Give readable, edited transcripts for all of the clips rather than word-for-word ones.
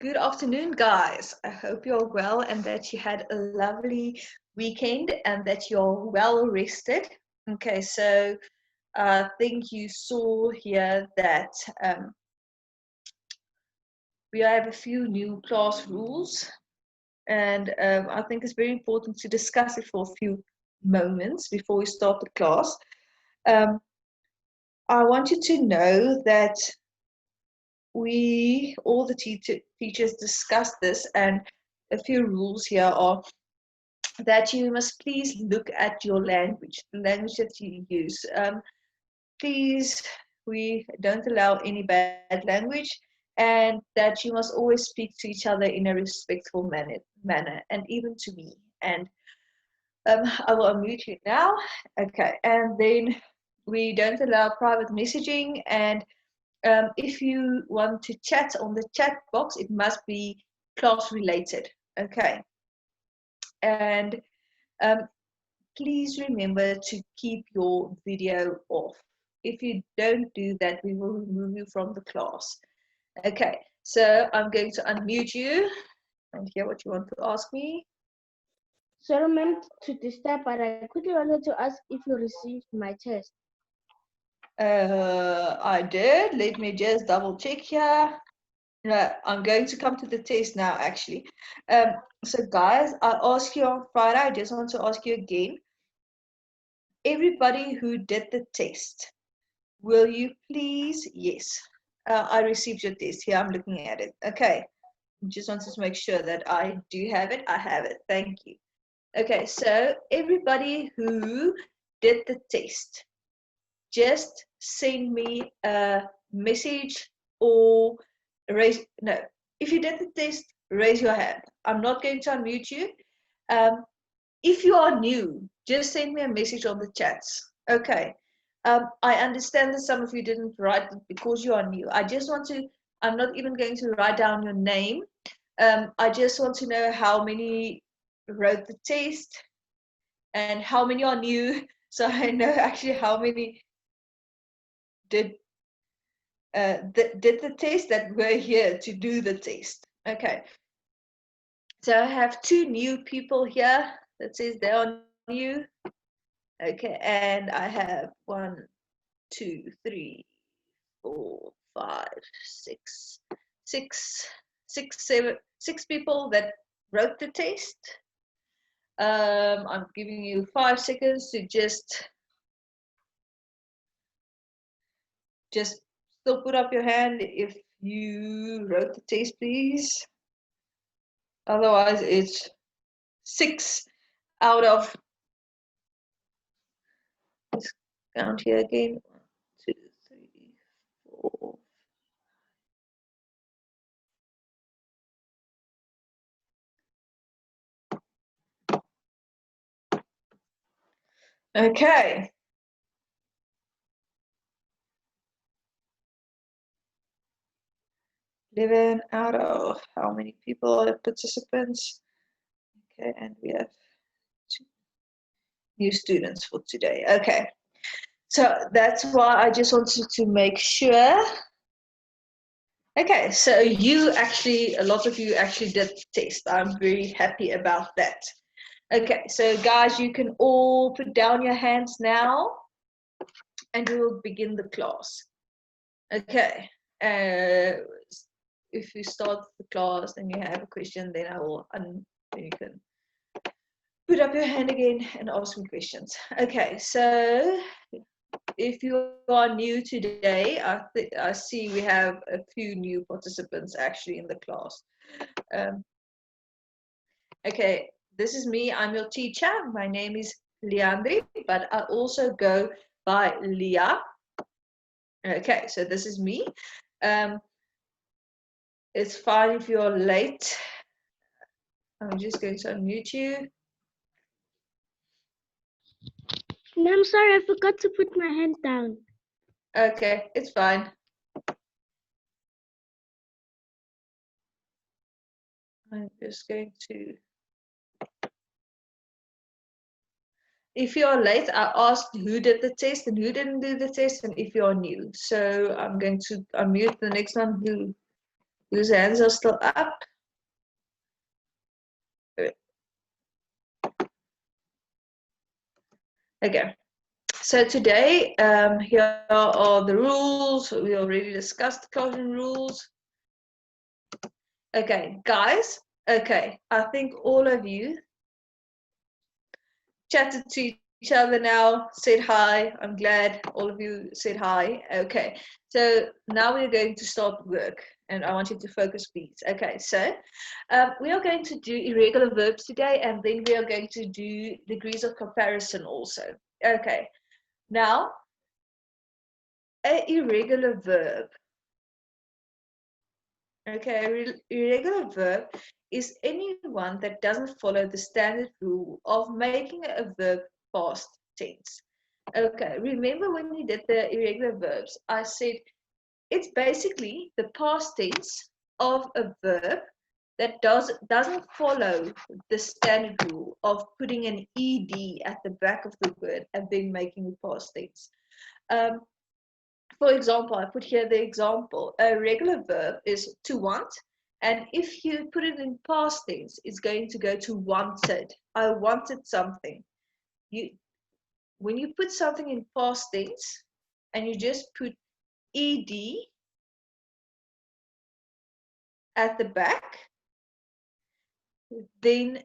Good afternoon, guys. I hope you're well and that you had a lovely weekend and that you're well rested. Okay, so I think you saw here that we have a few new class rules, and I think it's very important to discuss it for a few moments before we start the class. I want you to know that all the teachers discussed this, and a few rules here are that you must please look at your language, the language that you use. Please, we don't allow any bad language, and that you must always speak to each other in a respectful manner, and even to me. And I will unmute you now. Okay, and then we don't allow private messaging, and if you want to chat on the chat box, it must be class related. Okay, and please remember to keep your video off. If you don't do that, we will remove you from the class. Okay, so I'm going to unmute you and hear what you want to ask me. Sorry, meant to disturb, but I quickly wanted to ask if you received my test. I did. Let me just double check here. No, I'm going to come to the test now, actually. So, guys, I asked you on Friday. I just want to ask you again. Everybody who did the test, will you please? Yes, I received your test. Here, I'm looking at it. Okay, just wanted to make sure that I do have it. I have it. Thank you. Okay, so everybody who did the test, just send me a message or raise. No, if you did the test, raise your hand. I'm not going to unmute you. If you are new, just send me a message on the chats. Okay. I understand that some of you didn't write it because you are new. I'm not even going to write down your name. I just want to know how many wrote the test and how many are new, so I know actually how many did the test that were here to do the test. Okay. So I have two new people here that says they are new. Okay, and I have 1, 2, 3, 4, 5, 6, 6 people that wrote the test. I'm giving you 5 seconds to just still put up your hand if you wrote the test, please. Otherwise, it's 6 out of. Let's count here again. 1, 2, 3, 4. Okay. Eleven out of how many people are participants? Okay, and we have 2 new students for today. Okay, so that's why I just wanted to make sure. Okay, so a lot of you actually did the test. I'm very happy about that. Okay, so guys, you can all put down your hands now and we will begin the class. Okay, if you start the class and you have a question, then then you can put up your hand again and ask me questions. Okay, so if you are new today, I see we have a few new participants actually in the class. Okay, this is me. I'm your teacher. My name is Leandri, but I also go by Leah. Okay, so this is me. It's fine if you're late. I'm just going to unmute you. No, I'm sorry, I forgot to put my hand down. Okay, it's fine. I'm just going to. If you're late, I asked who did the test and who didn't do the test, and if you're new. So I'm going to unmute the next one who whose hands are still up? Okay. So today, here are the rules. We already discussed the classroom rules. Okay, guys. Okay, I think all of you chatted to each other now, said hi. I'm glad all of you said hi. Okay, so now we're going to start work, and I want you to focus, please. Okay, so we are going to do irregular verbs today, and then we are going to do degrees of comparison also. Okay, now an irregular verb. Okay, irregular verb is anyone that doesn't follow the standard rule of making a verb past tense. Okay, remember when we did the irregular verbs, I said it's basically the past tense of a verb that doesn't follow the standard rule of putting an ed at the back of the word and then making it past tense. For example, I put here the example. A regular verb is to want, and if you put it in past tense, it's going to go to wanted. I wanted something. When you put something in past tense and you just put ed at the back, then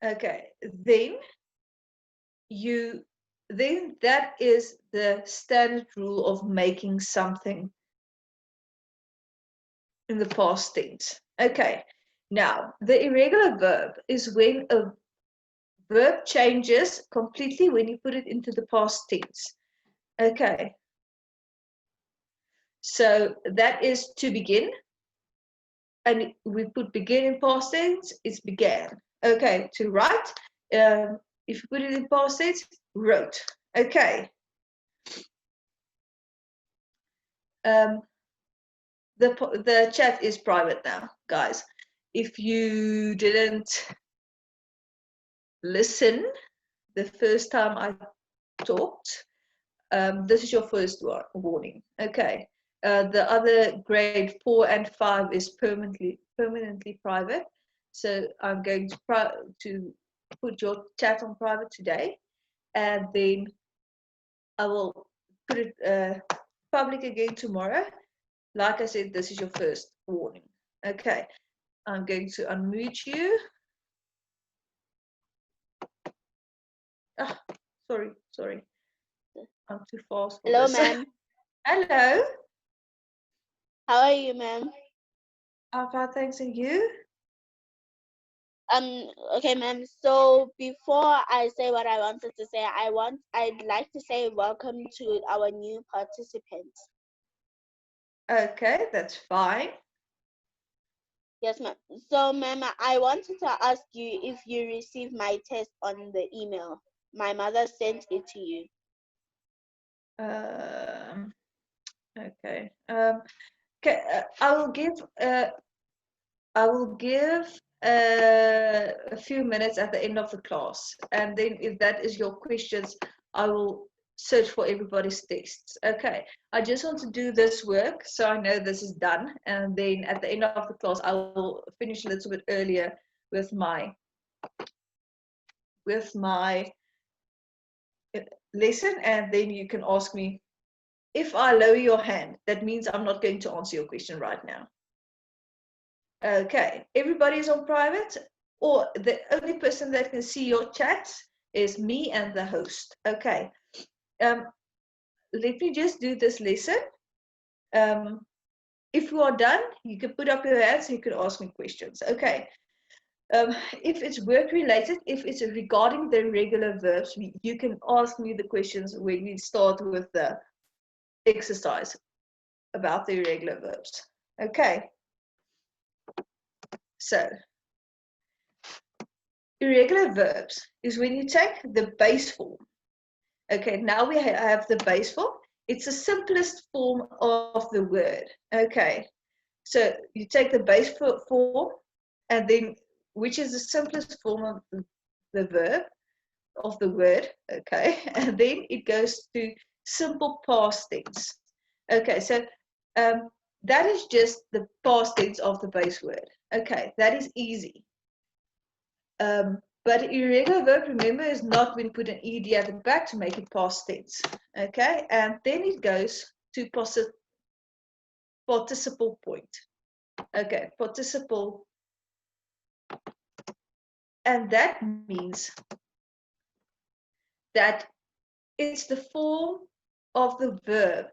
okay, then that is the standard rule of making something in the past tense. Okay, now the irregular verb is when a verb changes completely when you put it into the past tense. Okay, so that is to begin, and we put begin in past tense, it's began. Okay, to write, if you put it in past tense, wrote. Okay. The chat is private now, guys. If you didn't listen the first time I talked, this is your first warning. Okay. The other grade 4 and 5 is permanently private. So I'm going to put your chat on private today, and then I will put it public again tomorrow. Like I said, this is your first warning. Okay, I'm going to unmute you. Ah, sorry. I'm too fast for Hello, this. ma'am. Hello. How are you, ma'am? I'm fine, thanks, and you? Okay, ma'am. So before I say what I wanted to say, I'd like to say welcome to our new participants. Okay, that's fine. Yes, ma'am. So, ma'am, I wanted to ask you if you received my test on the email. My mother sent it to you. Okay. Okay. I will give a few minutes at the end of the class, and then if that is your questions, I will search for everybody's tests. Okay. I just want to do this work so I know this is done, and then at the end of the class, I will finish a little bit earlier with my lesson, and then you can ask me. If I lower your hand, that means I'm not going to answer your question right now. Okay, everybody's on private, or the only person that can see your chats is me and the host. Okay, let me just do this lesson. If you are done, you can put up your hands, you can ask me questions. Okay. If it's work related, if it's regarding the regular verbs, you can ask me the questions when we start with the exercise about the irregular verbs. Okay. So, irregular verbs is when you take the base form. Okay, now we have the base form. It's the simplest form of the word. Okay, so you take the base form, and then which is the simplest form of the verb, of the word, okay, and then it goes to simple past tense. Okay, so that is just the past tense of the base word. Okay, that is easy. But irregular verb, remember, is not when you put an ed at the back to make it past tense. Okay, and then it goes to participle point. Okay, participle, and that means that it's the form of the verb.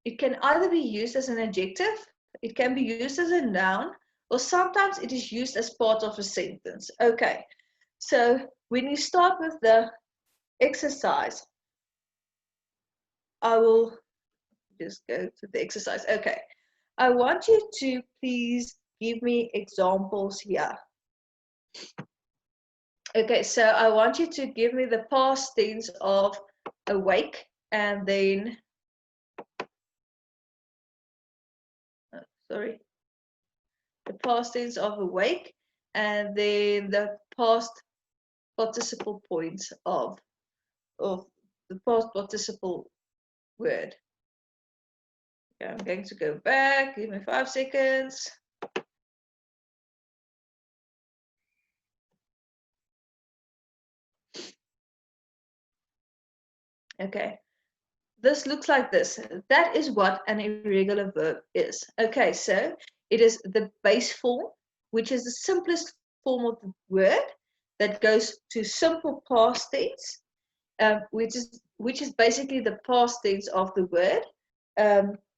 It can either be used as an adjective, it can be used as a noun, or sometimes it is used as part of a sentence. Okay, so when you start with the exercise, I will just go to the exercise. Okay, I want you to please give me examples here. Okay, so I want you to give me the past tense of awake, and then the past tense of awake, and then the past participle points of the past participle word. Okay, I'm going to go back. Give me 5 seconds. Okay, this looks like this. That is what an irregular verb is. Okay, so it is the base form, which is the simplest form of the word that goes to simple past tense, which is basically the past tense of the word.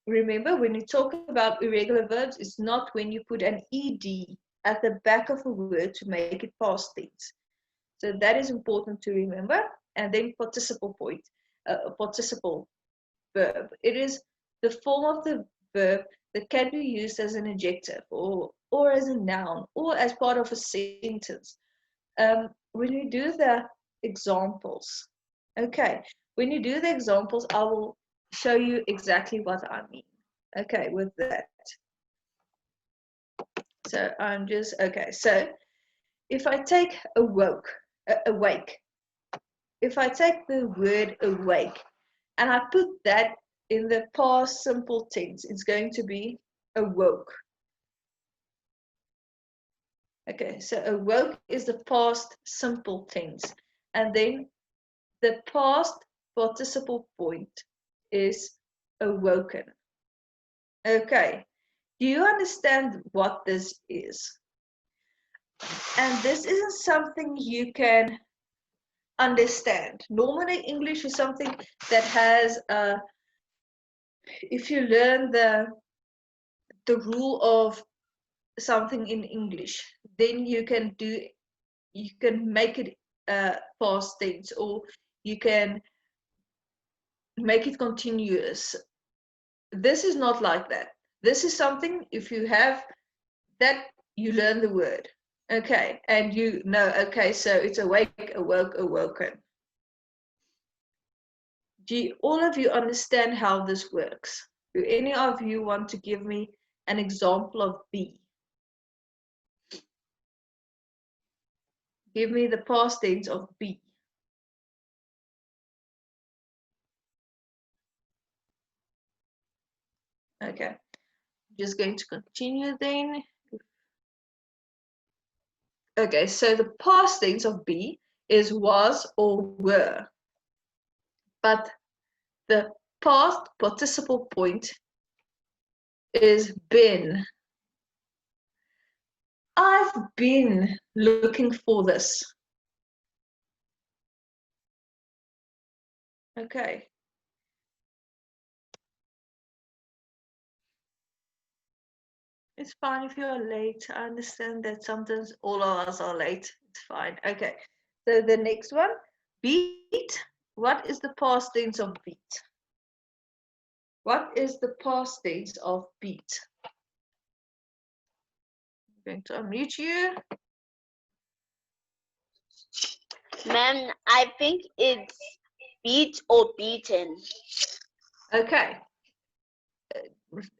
Remember, when you talk about irregular verbs, it's not when you put an ed at the back of a word to make it past tense. So that is important to remember. And then participle point, participle verb. It is the form of the verb that can be used as an adjective or as a noun or as part of a sentence. When you do the examples, okay, when you do the examples, I will show you exactly what I mean. Okay, with that. So I'm just, okay, so if I take awake, if I take the word awake and I put that in the past simple tense, it's going to be awoke. Okay, so awoke is the past simple tense. And then the past participle point is awoken. Okay, do you understand what this is? And this isn't something you can understand. Normally, English is something that has, if you learn the rule of something in English, then you can make it past tense, or you can make it continuous. This is not like that. This is something, if you have that, you learn the word. Okay, and you know, okay, so it's awake, awoke, awoken. Do all of you understand how this works? Do any of you want to give me an example of be? Give me the past tense of be. Okay, I'm just going to continue then. Okay, so the past tense of be is was or were, but the past participle point is been. I've been looking for this. Okay. It's fine if you're late. I understand that sometimes all of us are late. It's fine. Okay. So the next one, beat. What is the past tense of beat? What is the past tense of beat? I'm going to unmute you. Ma'am, I think it's beat or beaten. Okay.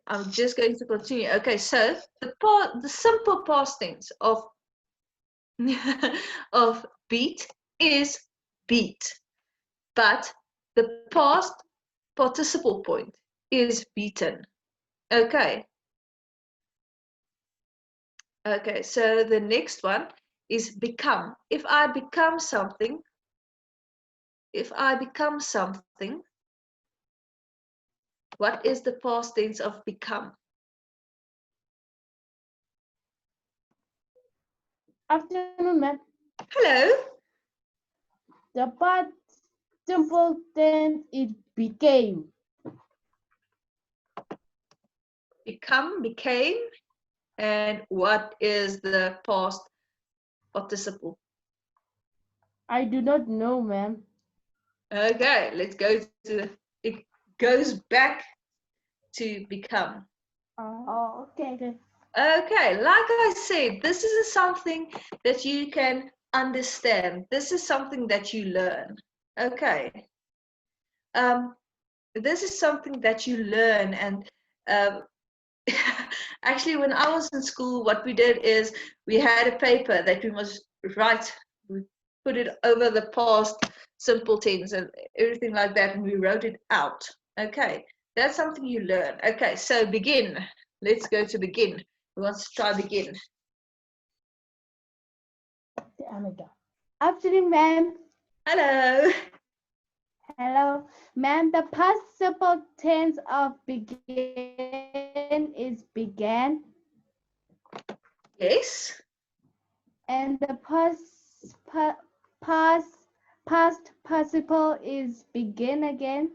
I'm just going to continue. Okay, so the simple past tense of of beat is beat, but the past participle point is beaten. Okay. Okay, so the next one is become. If I become something, what is the past tense of become? Afternoon, ma'am. Hello. The past simple tense is became. Become, became, and what is the past participle? I do not know, ma'am. Okay, let's go to, it goes back to become. Oh, okay. Okay, like I said, this is something that you can understand. This is something that you learn. Okay. This is something that you learn, and actually when I was in school, what we did is we had a paper that we must write. We put it over the past simple tense and everything like that, and we wrote it out. Okay, that's something you learn. Okay, so begin. Let's go to begin. Who wants to try begin? Afternoon, ma'am. Hello. Hello, ma'am. The past simple tense of begin is began, Yes. and the past participle is begin again.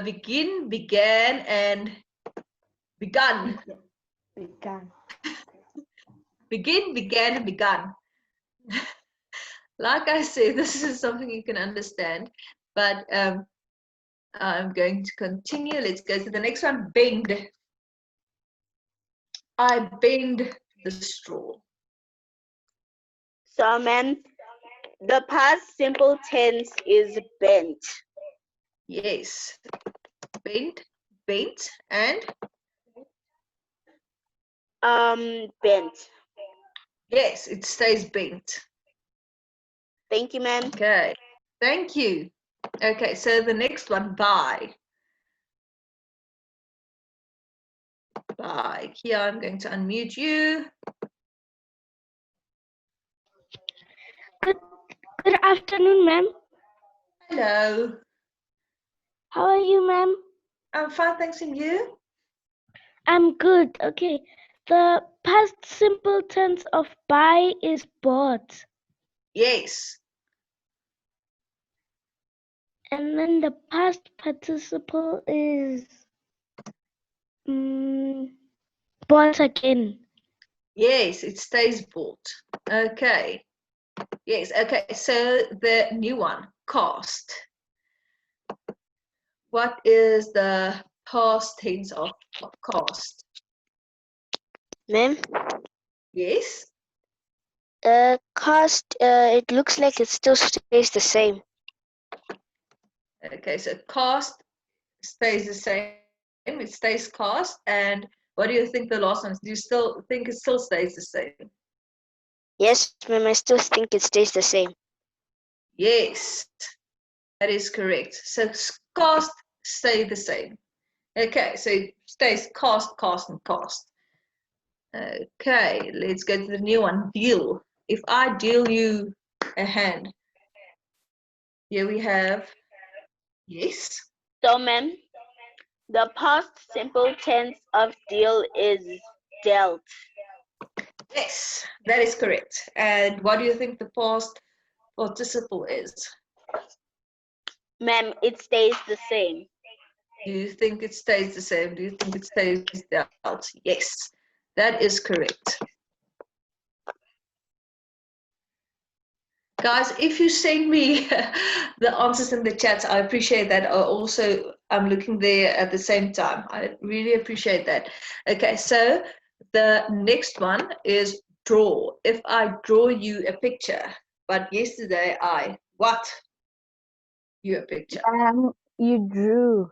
Begin, began, and begun. Began. Begin, began, and begun. Like I said, this is something you can understand, but I'm going to continue. Let's go to the next one. Bend. I bend the straw. So, ma'am, the past simple tense is bent. Yes. Bend, bent, and Bent. yes, it stays bent. Thank you, ma'am. Okay. Thank you. Okay, so the next one, buy. Buy. Here I'm going to unmute you. Good afternoon, ma'am. Hello. How are you, ma'am? I'm fine, thanks, and you? I'm good. Okay. The past simple tense of buy is bought. Yes. And then the past participle is bought again. Yes, it stays bought. Okay. Yes, okay. So the new one, cost. What is the past tense of cost? Ma'am, Yes. cost, it looks like it still stays the same. Okay, so cost stays the same. It stays cost. And what do you think the last one is? Do you still think it still stays the same? Yes, ma'am, I still think it stays the same. Yes, that is correct. So cost stay the same. Okay, so it stays cost, cost, and cost. Okay, let's go to the new one, deal. If I deal you a hand, here we have, yes. So, ma'am, the past simple tense of deal is dealt. Yes, that is correct. And what do you think the past participle is? Ma'am, it stays the same. Do you think it stays the same? Do you think it stays dealt? Yes, that is correct. Guys, if you send me the answers in the chat, I appreciate that. I'm looking there at the same time. I really appreciate that. Okay, so the next one is draw. If I draw you a picture, but yesterday what? You a picture. You drew.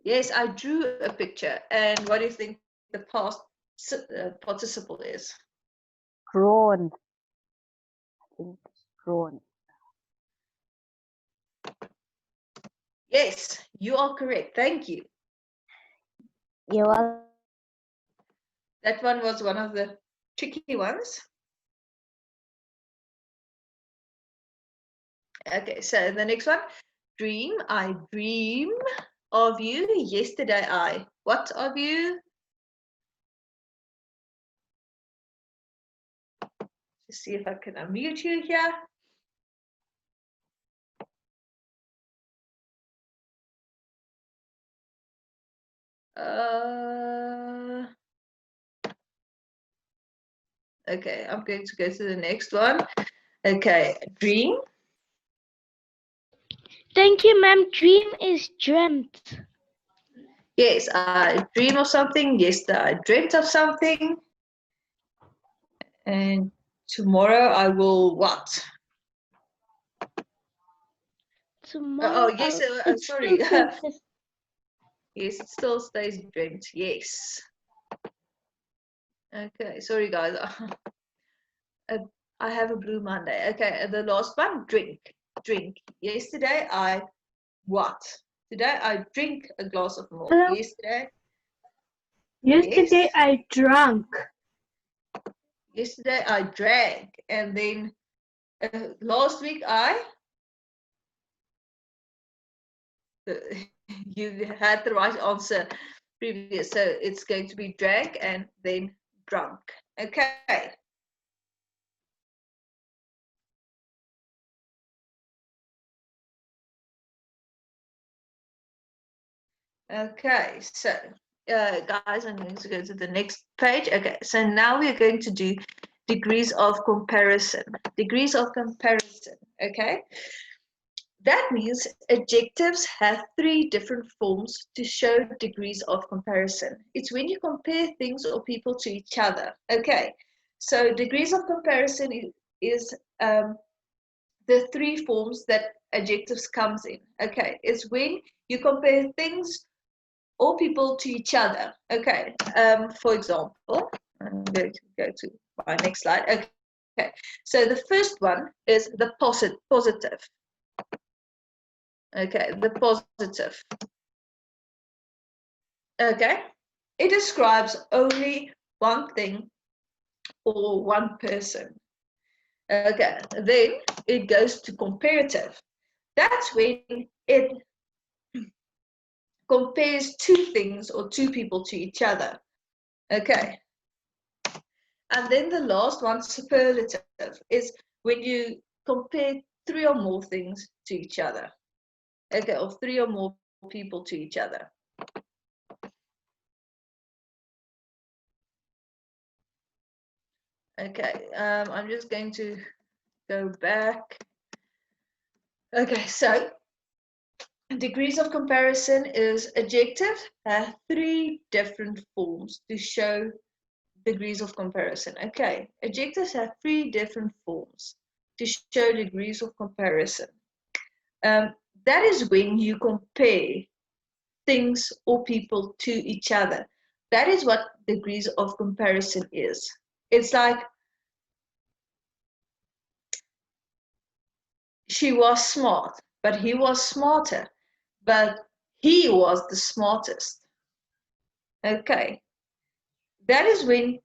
Yes, I drew a picture. And what do you think the past participle is? Drawn. I think drawn. Yes, you are correct. Thank you. You're welcome. That one was one of the tricky ones. Okay, so the next one. Dream. I dream of you. Yesterday I. What of you? Let's see if I can unmute you here. Okay, I'm going to go to the next one. Okay, dream. Thank you, ma'am. Dream is dreamt. Yes, I dream of something. Yesterday I dreamt of something. And tomorrow I will what? Tomorrow. Yes, It's sorry. still dreamt. Yes, it still stays dreamt. Yes. Okay, sorry guys. I have a blue Monday. Okay, the last one, drink. Drink. Yesterday I what? Today I drink a glass of milk. Hello? Yesterday. Yesterday Yes. I drank. Yesterday I drank, and then last week you had the right answer previous, so it's going to be drank and then drunk. Okay. Okay, so guys, I'm going to go to the next page. Okay, so now we're going to do degrees of comparison. Degrees of comparison, okay? That means adjectives have 3 different forms to show degrees of comparison. It's when you compare things or people to each other, okay? So degrees of comparison is the 3 forms that adjectives comes in, okay? It's when you compare things or people to each other. Okay, for example, I'm going to go to my next slide. Okay, so the first one is the positive. Okay, the positive. Okay, it describes only one thing or one person. Okay, then it goes to comparative. That's when it compares 2 things or 2 people to each other. Okay. And then the last one, superlative, is when you compare 3 or more things to each other. Okay, or 3 or more people to each other. Okay, I'm just going to go back. Okay, so degrees of comparison is adjective have 3 different forms to show degrees of comparison. Okay, adjectives have 3 different forms to show degrees of comparison. That is when you compare things or people to each other. That is what degrees of comparison is. It's like she was smart, but he was smarter, but he was the smartest. Okay, that is when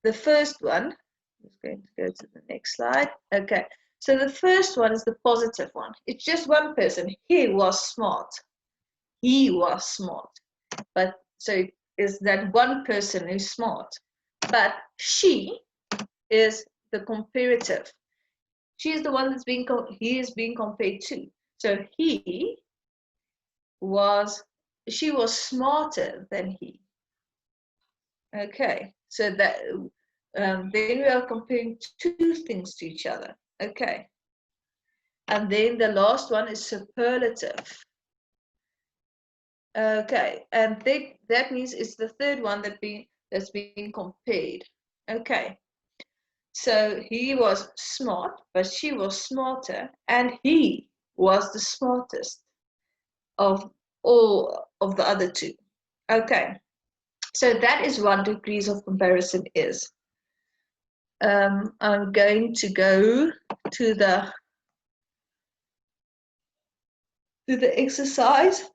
the first one, I'm just going to go to the next slide. Okay, so the first one is the positive one. It's just one person. He was smart. He was smart. But so it is that one person who's smart. But she is the comparative. She is the one that's being he is being compared to. So she was smarter than he. Okay, so that then we are comparing 2 things to each other. Okay, and then the last one is superlative. Okay, and that means it's the third one that's being compared. Okay, so he was smart, but she was smarter, and he was the smartest of all of the other 2. Okay, so that is what degrees of comparison is. I'm going to go to the to the exercise.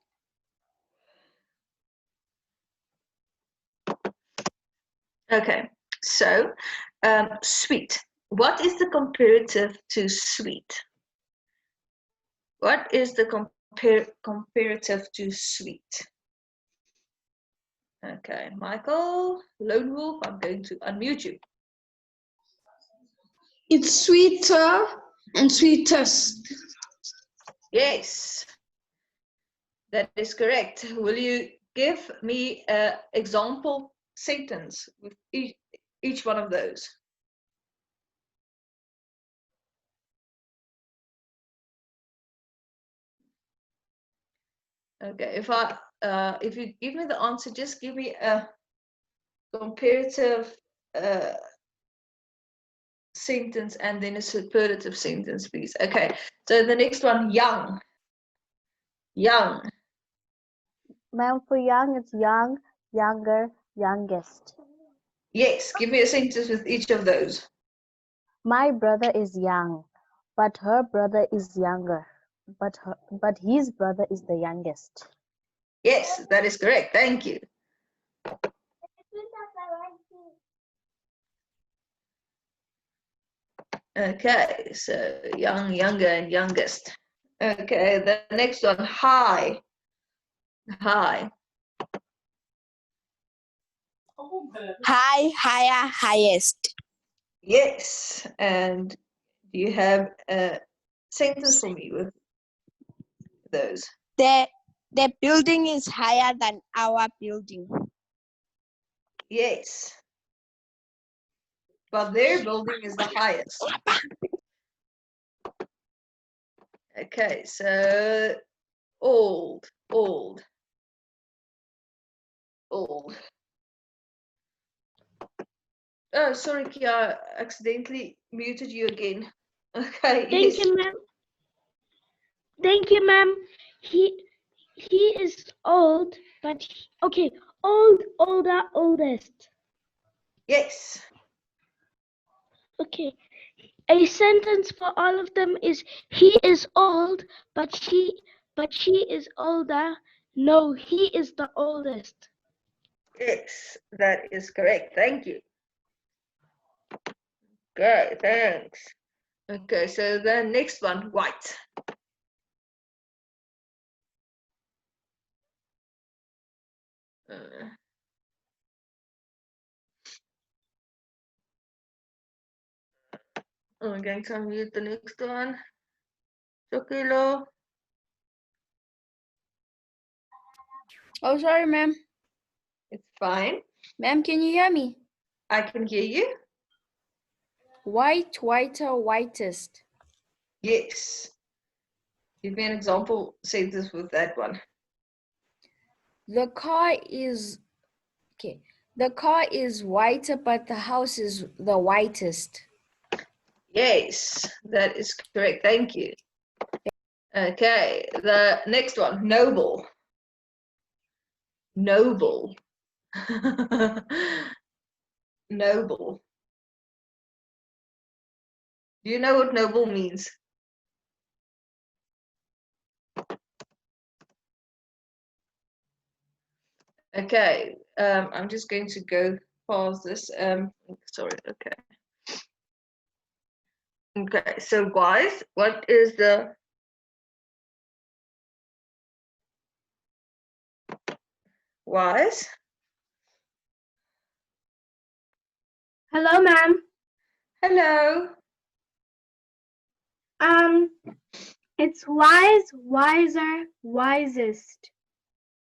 Okay, so sweet. What is the comparative to sweet? What is the comparative to sweet? Okay, Michael, Lone Wolf, I'm going to unmute you. It's sweeter and sweetest. Yes, that is correct. Will you give me an example sentence with each one of those? Okay, if you give me the answer, just give me a comparative sentence and then a superlative sentence, please. Okay, so the next one, young. Young. Ma'am, for young, it's young, younger, youngest. Yes, give me a sentence with each of those. My brother is young, but her brother is younger. But his brother is the youngest. Yes, that is correct. Thank you. Okay, so young, younger, and youngest. Okay, the next one, high. High. High, higher, highest. Yes, and do you have a sentence for me with those? The building is higher than our building. Yes. But their building is the highest. Okay, so old. Oh, sorry, Kia, I accidentally muted you again. Okay, Thank yes. you, ma'am. Thank you, ma'am. He is old, but okay, old, older, oldest. Yes. Okay. A sentence for all of them is he is old, but she is older. No, he is the oldest. Yes, that is correct. Thank you. Okay, thanks. Okay, so the next one, white. I'm going to unmute the next one. Chokilo. Oh, sorry, ma'am. It's fine. Ma'am, can you hear me? I can hear you. White, whiter, whitest. Yes. Give me an example sentence with that one. The car is whiter, but the house is the whitest. Yes, that is correct. Thank you. Okay, the next one, noble. Noble. Noble. Do you know what noble means? Okay, I'm just going to go past this. Sorry, okay. Okay, so wise, what is the wise? Hello, ma'am. Hello. It's wise, wiser, wisest.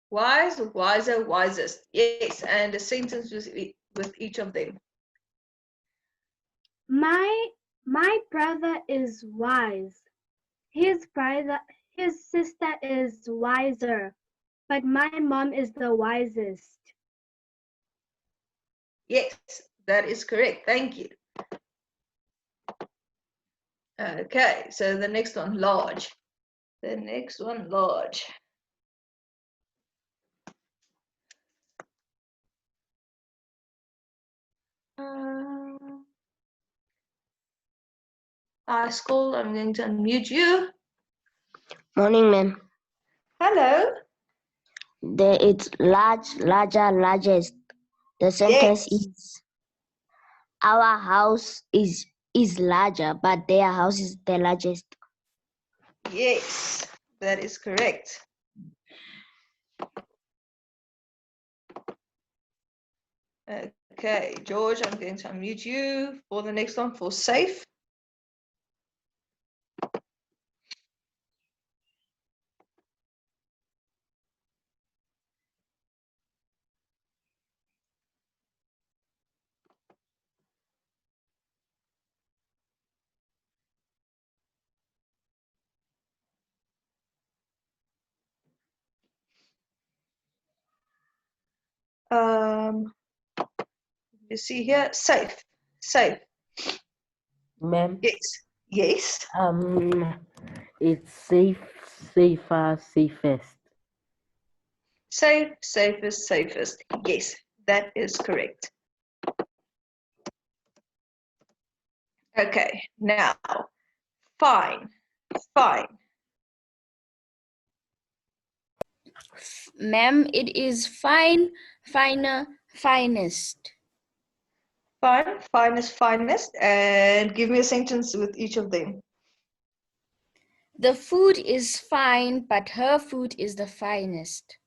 Wise, wiser, wisest. Yes, and a sentence with each of them. My brother is wise. His sister is wiser, but my mom is the wisest. Yes, that is correct. Thank you. Okay, so the next one, large. The next one, large. School, I'm going to unmute you. Morning, ma'am. Hello. There it's large, larger, largest. The sentence Yes. is our house is larger, but their house is the largest. Yes, that is correct. Okay, George, I'm going to unmute you for the next one for safe. You see here, safe, safe. Ma'am, Yes, yes, it's safe, safer, safest. safe, safest, safest. Yes, that is correct. Okay, now, fine, fine. Ma'am, it is fine, finer, finest. Fine, finest, finest. And give me a sentence with each of them. The food is fine, but her food is the finest.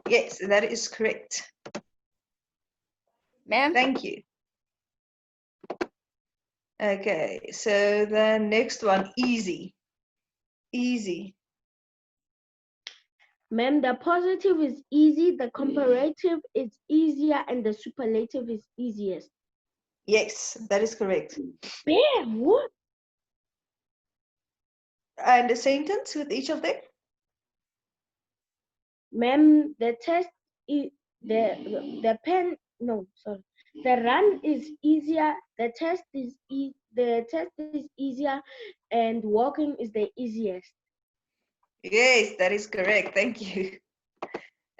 Yes, that is correct. Ma'am, Thank you. Okay, so the next one, easy. Easy. Ma'am, the positive is easy, the comparative is easier, and the superlative is easiest. Yes, that is correct. Bam, what? And a sentence with each of them? Ma'am, the test is the pen. No, sorry. The run is easier. The test is easier, and walking is the easiest. Yes, that is correct. Thank you.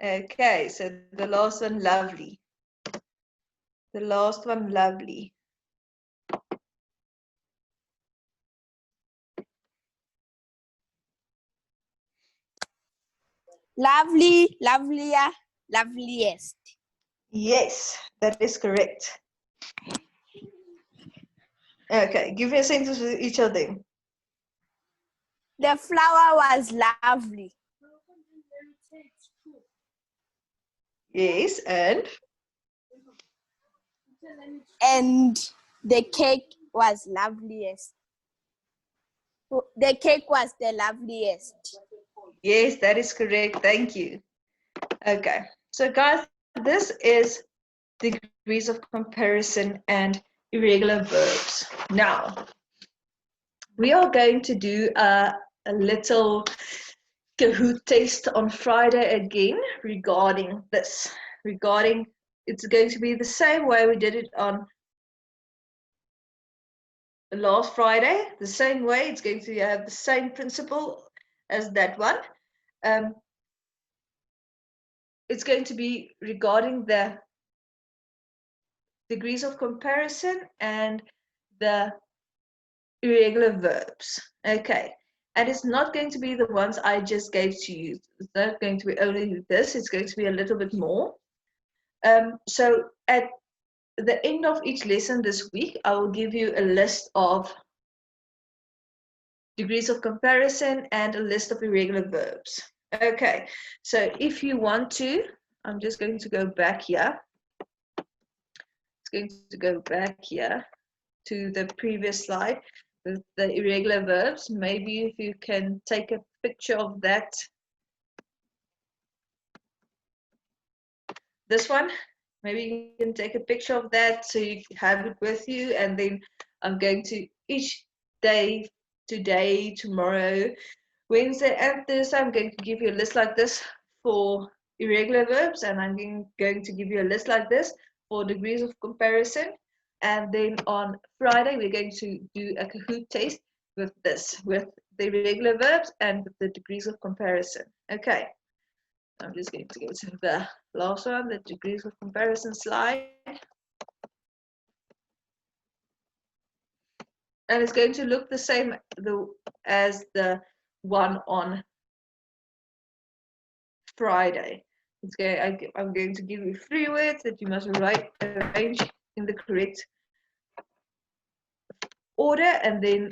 Okay, so the last one, lovely. The last one, lovely. Lovely, lovelier, loveliest. Yes, that is correct. Okay, give me a sentence with each of them. The flower was lovely. Yes, And the cake was loveliest. The cake was the loveliest. yes, that is correct. Thank you. Okay, so guys, this is degrees of comparison and irregular verbs. Now, we are going to do a little Kahoot test on Friday again regarding this. It's going to be the same way we did it on last Friday, the same way. It's going to have the same principle as that one. It's going to be regarding the degrees of comparison and the irregular verbs. Okay. And it's not going to be the ones I just gave to you. It's not going to be only this. It's going to be a little bit more. So at the end of each lesson this week, I will give you a list of degrees of comparison and a list of irregular verbs. Okay, so if you want to, I'm just going to go back here. It's going to go back here to the previous slide with the irregular verbs. Maybe if you can take a picture of that. This one, maybe you can take a picture of that so you have it with you, and then I'm going to each day, today, tomorrow, Wednesday and Thursday, I'm going to give you a list like this for irregular verbs, and I'm going to give you a list like this for degrees of comparison. And then on Friday, we're going to do a Kahoot test with this, with the irregular verbs and the degrees of comparison. Okay. I'm just going to go to the last one, the degrees of comparison slide. And it's going to look the same as the one on Friday. I'm going to give you 3 words that you must arrange in the correct order, and then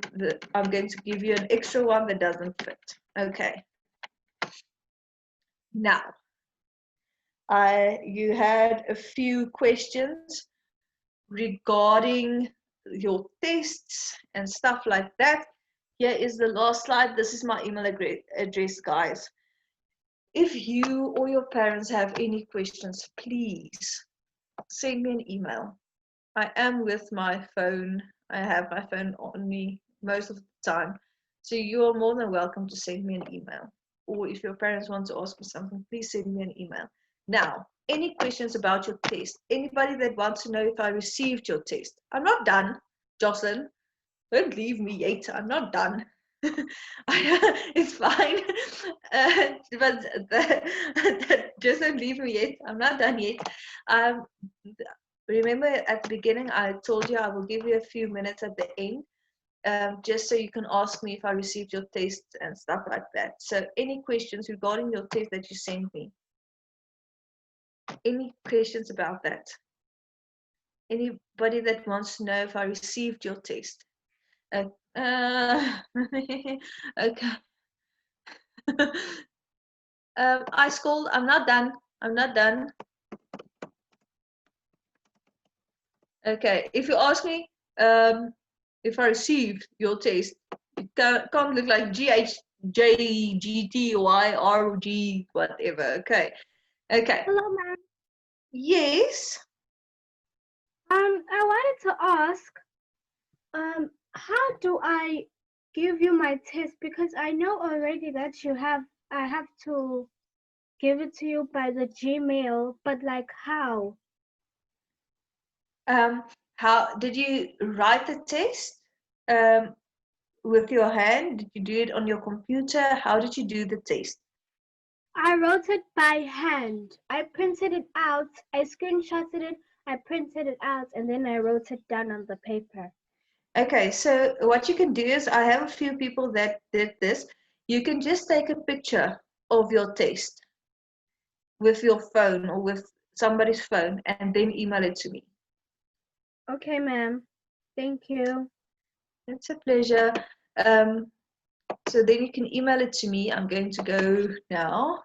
I'm going to give you an extra one that doesn't fit. Okay. Now, you had a few questions regarding your tests and stuff like that. Here is the last slide. This is my email address, guys. If you or your parents have any questions, please send me an email. I am with my phone. I have my phone on me most of the time. So you are more than welcome to send me an email. Or if your parents want to ask me something, please send me an email. Now, any questions about your test? Anybody that wants to know if I received your test? I'm not done, Jocelyn. Don't leave me yet. I'm not done. It's fine. But just don't leave me yet. I'm not done yet. Remember at the beginning, I told you I will give you a few minutes at the end, just so you can ask me if I received your test and stuff like that. So any questions regarding your test that you sent me? Any questions about that? Anybody that wants to know if I received your test? Okay. I scold. I'm not done. I'm not done. Okay. If you ask me if I received your test, it can't look like GHJGTYRG whatever. Okay. Okay. Hello, ma'am. Yes. I wanted to ask, how do I give you my test? Because I know already that I have to give it to you by the Gmail, but like how? How did you write the test? With your hand? Did you do it on your computer? How did you do the test? I wrote it by hand. I printed it out. I screenshotted it. I printed it out, and then I wrote it down on the paper. Okay, so what you can do is, I have a few people that did this. You can just take a picture of your test with your phone or with somebody's phone and then email it to me. Okay, ma'am. Thank you. It's a pleasure. So then you can email it to me. I'm going to go now.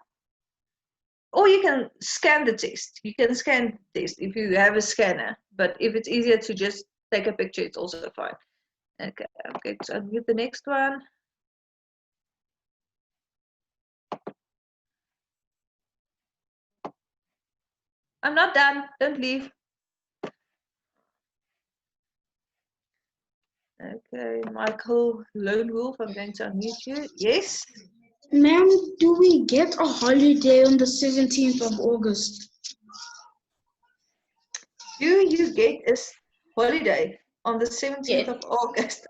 Or you can scan the test. You can scan the test if you have a scanner. But if it's easier to just take a picture, it's also fine. Okay, I'm going to unmute the next one. I'm not done. Don't leave. Okay, Michael Lone Wolf, I'm going to unmute you. Yes? Ma'am, do we get a holiday on the 17th of August? Do you get a holiday on the 17th of August?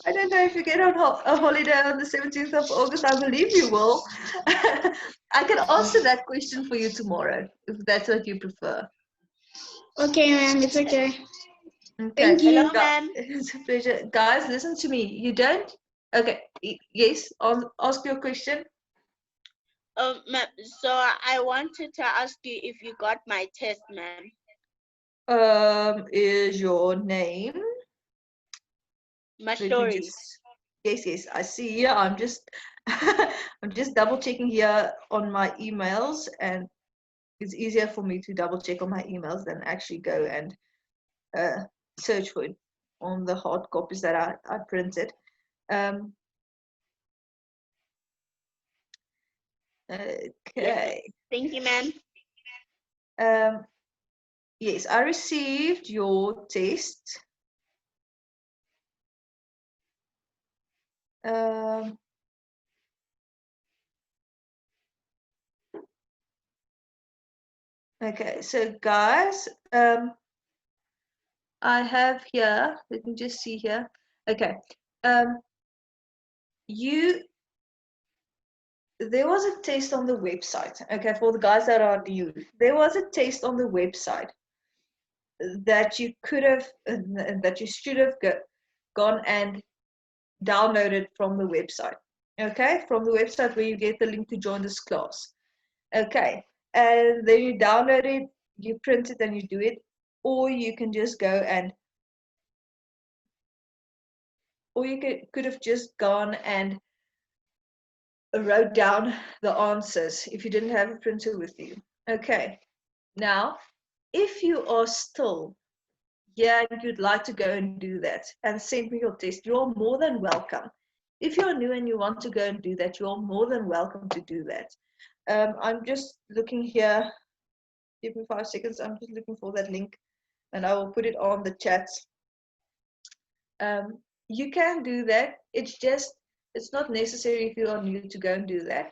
I don't know if you get a holiday on the 17th of August. I believe you will. I can answer that question for you tomorrow, if that's what you prefer. Okay, ma'am, it's okay. Okay. Thank you. Hello, ma'am. It's a pleasure. Guys, listen to me. You don't? Okay. Yes, ask your question. Ma'am, so I wanted to ask you if you got my test, ma'am. Is your name? My story. Yes, I see here. I'm just I'm just double checking here on my emails, and it's easier for me to double check on my emails than actually go and search for it on the hard copies that I printed. Okay. Thank you, ma'am. Yes, I received your test. Okay, so guys, I have here, let me just see here. Okay, there was a test on the website. Okay, for the guys that are new, there was a test on the website that you could have, that you should have gone and downloaded from the website. Okay, from the website where you get the link to join this class. Okay, and then you download it, you print it and you do it, or you can just go and, or you could have just gone and wrote down the answers if you didn't have a printer with you. Okay, now if you are still here and you'd like to go and do that and send me your test, you're more than welcome. If you're new and you want to go and do that, you're more than welcome to do that. I'm just looking here. Give me 5 seconds. I'm just looking for that link and I will put it on the chat. You can do that. It's not necessary if you are new to go and do that.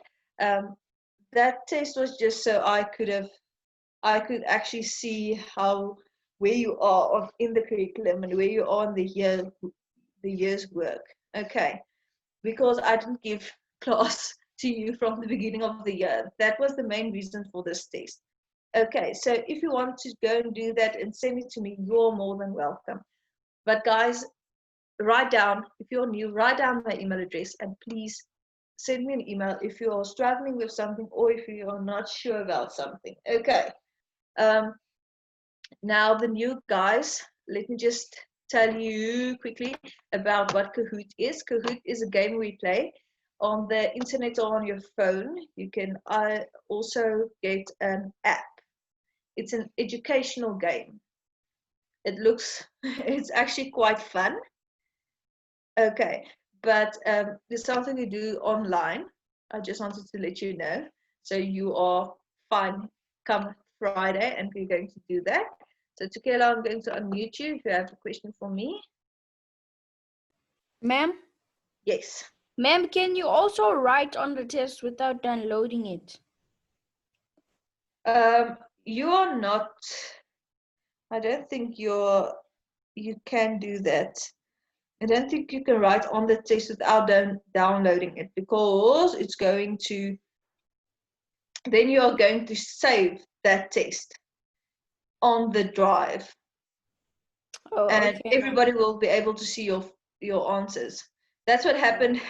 That test was just so I could actually see where you are in the curriculum and where you are in the year's work. Okay, because I didn't give class to you from the beginning of the year. That was the main reason for this test. Okay, so if you want to go and do that and send it to me, you're more than welcome. But guys, write down, if you're new, write down my email address and please send me an email if you are struggling with something or if you are not sure about something. Okay. Now the new guys, let me just tell you quickly about what Kahoot is. Kahoot is a game we play on the internet or on your phone. You can also get an app. It's an educational game. It's actually quite fun. Okay, but there's something to do online. I just wanted to let you know. So you are fine come Friday and we're going to do that. So Tukela, I'm going to unmute you if you have a question for me. Ma'am? Yes. Ma'am, can you also write on the test without downloading it? You are not, I don't think you can do that. I don't think you can write on the test without downloading it because it's going to, then you are going to save that test on the drive. Oh, and okay. everybody will be able to see your answers. That's what happened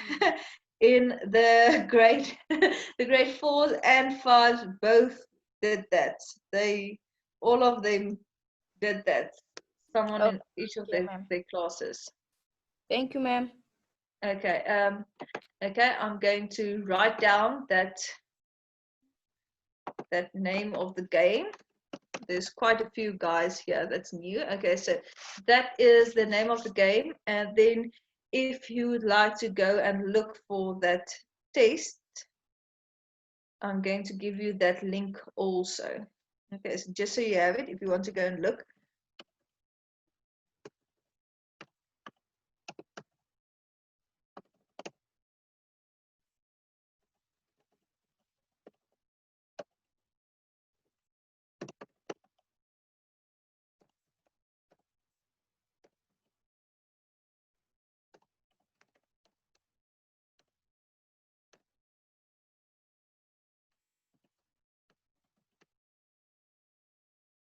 in the grade 4s and 5s both did that. All of them did that. Someone in each of their classes. Thank you, ma'am. Okay. Okay, I'm going to write down that name of the game. There's quite a few guys here that's new. Okay, so that is the name of the game. And then if you would like to go and look for that test, I'm going to give you that link also. Okay, so just so you have it, if you want to go and look